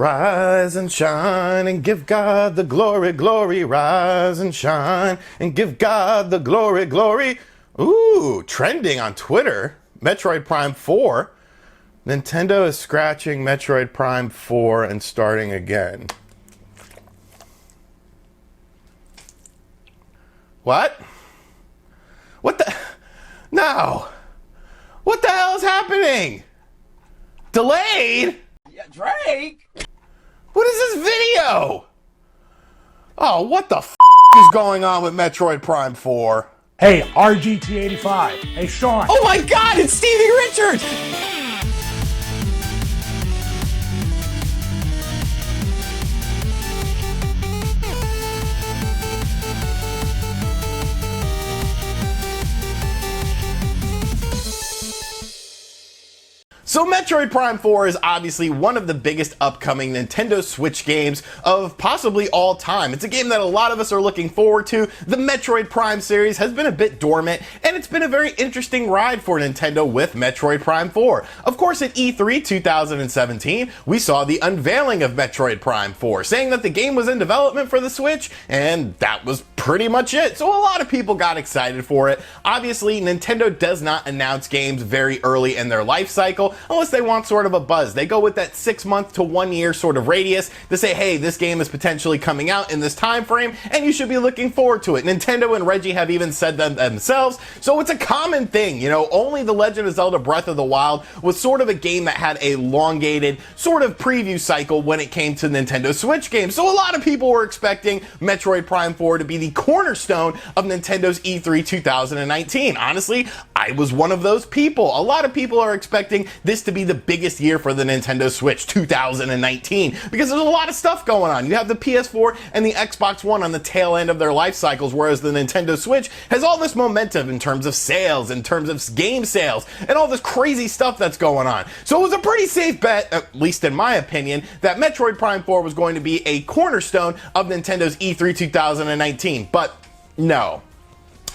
Rise and shine and give God the glory, glory. Rise and shine and give God the glory, glory. Ooh, trending on Twitter. Metroid Prime 4. Nintendo is scratching Metroid Prime 4 and starting again. What? What the? No. What the hell is happening? Delayed? Yeah, Drake? What is this video? Oh, what the f is going on with Metroid Prime 4? Hey, RGT 85. Hey, Sean. Oh my god, it's Stevie Richards! So Metroid Prime 4 is obviously one of the biggest upcoming Nintendo Switch games of possibly all time. It's a game that a lot of us are looking forward to. The Metroid Prime series has been a bit dormant, and it's been a very interesting ride for Nintendo with Metroid Prime 4. Of course, at E3 2017, we saw the unveiling of Metroid Prime 4, saying that the game was in development for the Switch, and that was pretty much it. So a lot of people got excited for it. Obviously, Nintendo does not announce games very early in their life cycle, unless they want sort of a buzz. They go with that 6 month to 1 year sort of radius to say, hey, this game is potentially coming out in this time frame, and you should be looking forward to it. Nintendo and Reggie have even said that themselves, so it's a common thing. You know, only The Legend of Zelda Breath of the Wild was sort of a game that had a elongated sort of preview cycle when it came to Nintendo Switch games. So a lot of people were expecting Metroid Prime 4 to be the cornerstone of Nintendo's E3 2019. Honestly, I was one of those people. A lot of people are expecting this to be the biggest year for the Nintendo Switch 2019 because there's a lot of stuff going on. You have the PS4 and the Xbox One on the tail end of their life cycles, whereas the Nintendo Switch has all this momentum in terms of sales, in terms of game sales, and all this crazy stuff that's going on. So it was a pretty safe bet, at least in my opinion, that Metroid Prime 4 was going to be a cornerstone of Nintendo's E3 2019. But no.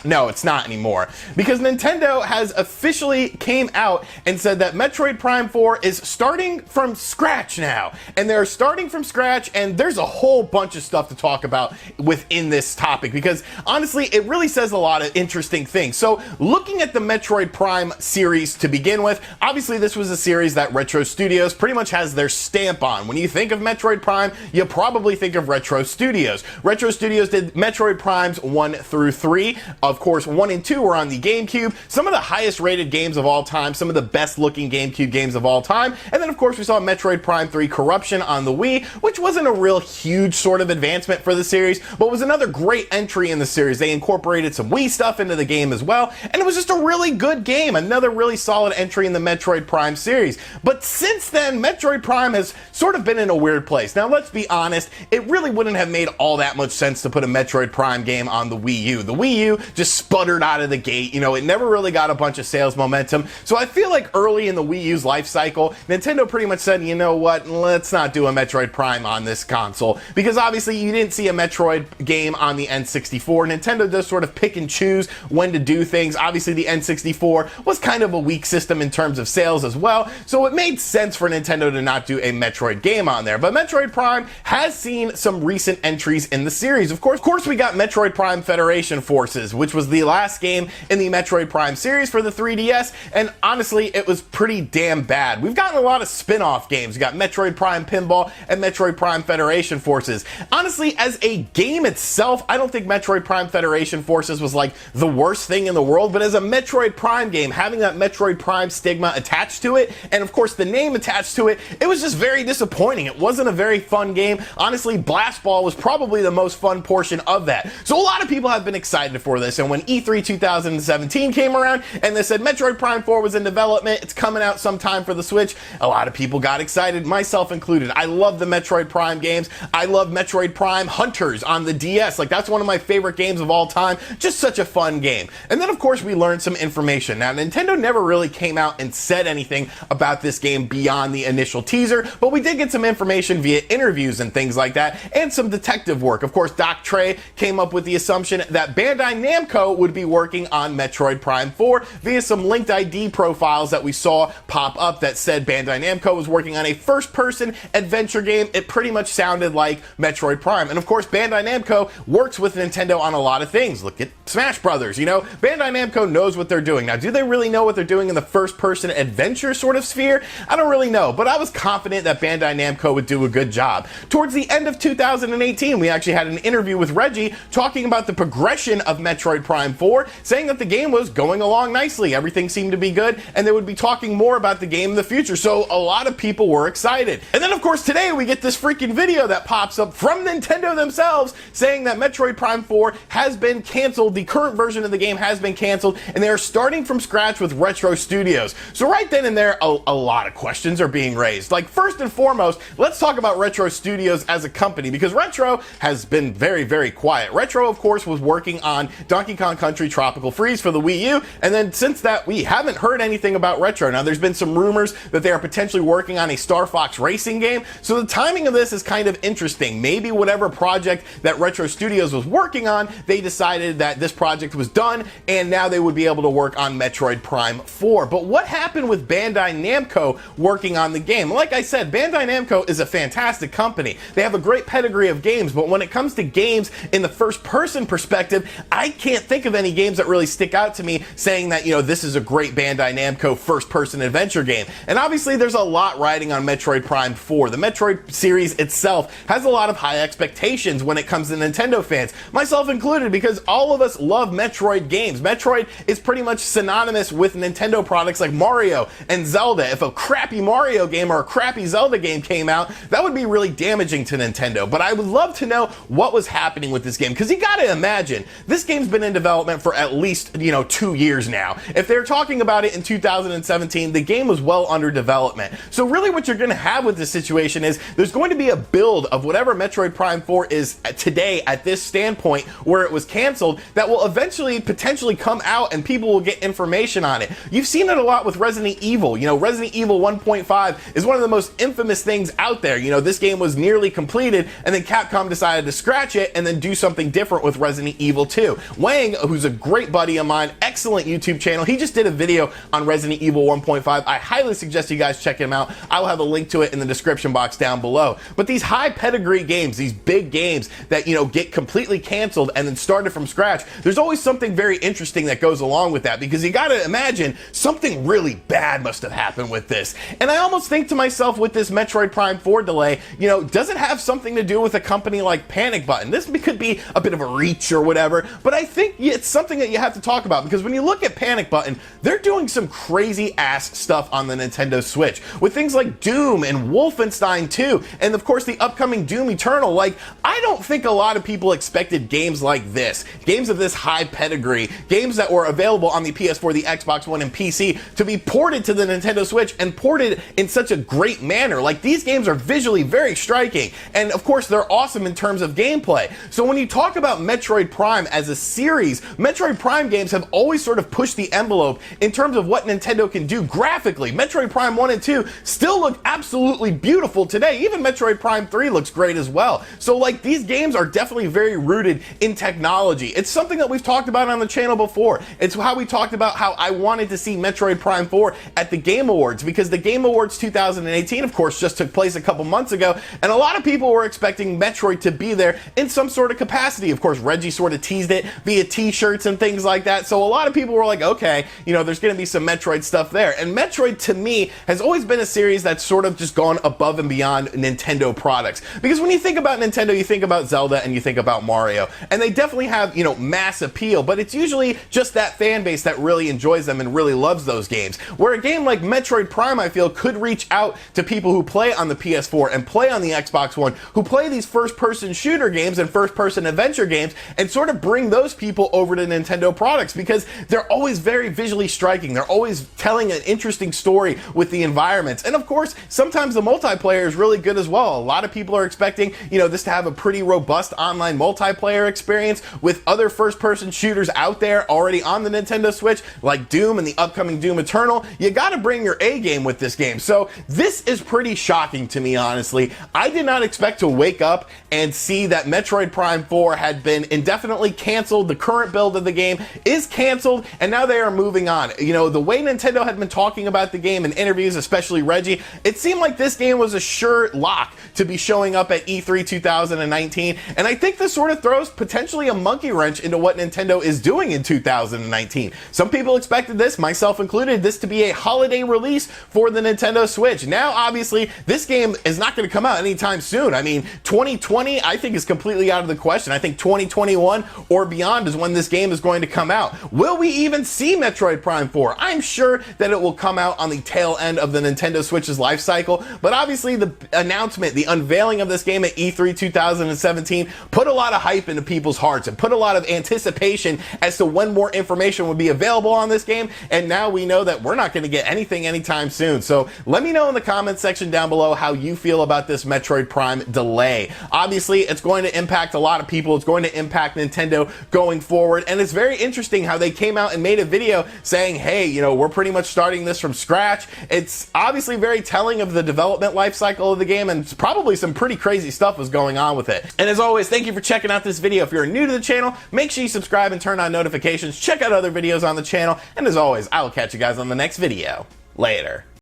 No, it's not anymore, because Nintendo has officially came out and said that Metroid Prime 4 is starting from scratch now, and they're starting from scratch, and there's a whole bunch of stuff to talk about within this topic, because honestly, it really says a lot of interesting things. So looking at the Metroid Prime series to begin with, obviously this was a series that Retro Studios pretty much has their stamp on. When you think of Metroid Prime, you probably think of Retro Studios. Retro Studios did Metroid Primes 1 through 3. Of course, 1 and 2 were on the GameCube, some of the highest rated games of all time, some of the best looking GameCube games of all time, and then of course we saw Metroid Prime 3 Corruption on the Wii, which wasn't a real huge sort of advancement for the series, but was another great entry in the series. They incorporated some Wii stuff into the game as well, and it was just a really good game, another really solid entry in the Metroid Prime series. But since then, Metroid Prime has sort of been in a weird place. Now let's be honest, it really wouldn't have made all that much sense to put a Metroid Prime game on the Wii U. The Wii U just sputtered out of the gate. You know, it never really got a bunch of sales momentum. So I feel like early in the Wii U's life cycle, Nintendo pretty much said, you know what, let's not do a Metroid Prime on this console, because obviously you didn't see a Metroid game on the N64. Nintendo does sort of pick and choose when to do things. Obviously the N64 was kind of a weak system in terms of sales as well, so it made sense for Nintendo to not do a Metroid game on there. But Metroid Prime has seen some recent entries in the series. Of course we got Metroid Prime Federation Forces, which was the last game in the Metroid Prime series for the 3DS, and honestly, it was pretty damn bad. We've gotten a lot of spin-off games. We got Metroid Prime Pinball and Metroid Prime Federation Forces. Honestly, as a game itself, I don't think Metroid Prime Federation Forces was like the worst thing in the world, but as a Metroid Prime game, having that Metroid Prime stigma attached to it, and of course the name attached to it, it was just very disappointing. It wasn't a very fun game. Honestly, Blast Ball was probably the most fun portion of that. So a lot of people have been excited for this, and when E3 2017 came around and they said Metroid Prime 4 was in development, it's coming out sometime for the Switch, a lot of people got excited, myself included. I love the Metroid Prime games. I love Metroid Prime Hunters on the DS. Like, that's one of my favorite games of all time. Just such a fun game. And then of course we learned some information. Now, Nintendo never really came out and said anything about this game beyond the initial teaser, but we did get some information via interviews and things like that, and some detective work. Of course, Doc Trey came up with the assumption that Bandai Namco would be working on Metroid Prime 4 via some linked ID profiles that we saw pop up that said Bandai Namco was working on a first-person adventure game. It pretty much sounded like Metroid Prime. And of course, Bandai Namco works with Nintendo on a lot of things. Look at Smash Brothers, you know? Bandai Namco knows what they're doing. Now, do they really know what they're doing in the first-person adventure sort of sphere? I don't really know, but I was confident that Bandai Namco would do a good job. Towards the end of 2018, we actually had an interview with Reggie talking about the progression of Metroid Prime 4, saying that the game was going along nicely. Everything seemed to be good, and they would be talking more about the game in the future, so a lot of people were excited. And then, of course, today we get this freaking video that pops up from Nintendo themselves saying that Metroid Prime 4 has been canceled. The current version of the game has been canceled, and they are starting from scratch with Retro Studios. So right then and there, a lot of questions are being raised. Like, first and foremost, let's talk about Retro Studios as a company, because Retro has been very, very quiet. Retro, of course, was working on Donkey Kong Country Tropical Freeze for the Wii U, and then since that, we haven't heard anything about Retro. Now, there's been some rumors that they are potentially working on a Star Fox racing game, so the timing of this is kind of interesting. Maybe whatever project that Retro Studios was working on, they decided that this project was done, and now they would be able to work on Metroid Prime 4. But what happened with Bandai Namco working on the game? Like I said, Bandai Namco is a fantastic company. They have a great pedigree of games, but when it comes to games in the first-person perspective, I can't think of any games that really stick out to me saying that, you know, this is a great Bandai Namco first-person adventure game. And obviously, there's a lot riding on Metroid Prime 4. The Metroid series itself has a lot of high expectations when it comes to Nintendo fans, myself included, because all of us love Metroid games. Metroid is pretty much synonymous with Nintendo products like Mario and Zelda. If a crappy Mario game or a crappy Zelda game came out, that would be really damaging to Nintendo. But I would love to know what was happening with this game, because you gotta imagine, this game's been in development for at least, 2 years now. If they're talking about it in 2017, the game was well under development. So really what you're gonna have with this situation is there's going to be a build of whatever Metroid Prime 4 is today at this standpoint where it was canceled that will eventually potentially come out and people will get information on it. You've seen it a lot with Resident Evil. You know, Resident Evil 1.5 is one of the most infamous things out there. You know, this game was nearly completed and then Capcom decided to scratch it and then do something different with Resident Evil 2. Wang, who's a great buddy of mine, excellent YouTube channel, he just did a video on Resident Evil 1.5. I highly suggest you guys check him out. I will have a link to it in the description box down below. But these high pedigree games, these big games that, get completely canceled and then started from scratch, there's always something very interesting that goes along with that, because you gotta imagine something really bad must have happened with this. And I almost think to myself, with this Metroid Prime 4 delay, does it have something to do with a company like Panic Button? This could be a bit of a reach or whatever, but I think it's something that you have to talk about, because when you look at Panic Button, they're doing some crazy ass stuff on the Nintendo Switch with things like Doom and Wolfenstein 2, and of course the upcoming Doom Eternal. Like, I don't think a lot of people expected games like this, games of this high pedigree, games that were available on the PS4, the Xbox One, and PC, to be ported to the Nintendo Switch and ported in such a great manner. Like, these games are visually very striking, and of course they're awesome in terms of gameplay. So when you talk about Metroid Prime as a series, Metroid Prime games have always sort of pushed the envelope in terms of what Nintendo can do graphically. Metroid Prime 1 and 2 still look absolutely beautiful today. Even Metroid Prime 3 looks great as well. So like, these games are definitely very rooted in technology. It's something that we've talked about on the channel before. It's how we talked about how I wanted to see Metroid Prime 4 at the Game Awards, because the Game Awards 2018, of course, just took place a couple months ago, and a lot of people were expecting Metroid to be there in some sort of capacity. Of course, Reggie sort of teased it via t-shirts and things like that, so a lot of people were like, okay, there's gonna be some Metroid stuff there. And Metroid, to me, has always been a series that's sort of just gone above and beyond Nintendo products, because when you think about Nintendo, you think about Zelda and you think about Mario, and they definitely have, mass appeal, but it's usually just that fan base that really enjoys them and really loves those games. Where a game like Metroid Prime, I feel, could reach out to people who play on the PS4 and play on the Xbox One, who play these first-person shooter games and first-person adventure games, and sort of bring those people over to Nintendo products, because they're always very visually striking. They're always telling an interesting story with the environments. And of course, sometimes the multiplayer is really good as well. A lot of people are expecting, this to have a pretty robust online multiplayer experience with other first-person shooters out there already on the Nintendo Switch, like Doom and the upcoming Doom Eternal. You gotta bring your A game with this game. So this is pretty shocking to me, honestly. I did not expect to wake up and see that Metroid Prime 4 had been indefinitely canceled. The The current build of the game is canceled, and now they are moving on. You know, the way Nintendo had been talking about the game in interviews, especially Reggie, it seemed like this game was a sure lock to be showing up at E3 2019, and I think this sort of throws potentially a monkey wrench into what Nintendo is doing in 2019. Some people expected this, myself included, this to be a holiday release for the Nintendo Switch. Now, obviously, this game is not going to come out anytime soon. I mean, 2020, I think, is completely out of the question. I think 2021 or beyond is when this game is going to come out. Will we even see Metroid Prime 4? I'm sure that it will come out on the tail end of the Nintendo Switch's life cycle, but obviously the announcement, the unveiling of this game at E3 2017 put a lot of hype into people's hearts and put a lot of anticipation as to when more information would be available on this game, and now we know that we're not going to get anything anytime soon. So let me know in the comments section down below how you feel about this Metroid Prime delay. Obviously, it's going to impact a lot of people. It's going to impact Nintendo going forward, and it's very interesting how they came out and made a video saying, hey, you know, we're pretty much starting this from scratch. It's obviously very telling of the development life cycle of the game, and probably some pretty crazy stuff was going on with it. And as always, thank you for checking out this video. If you're new to the channel, make sure you subscribe and turn on notifications. Check out other videos on the channel, and as always, I will catch you guys on the next video. Later.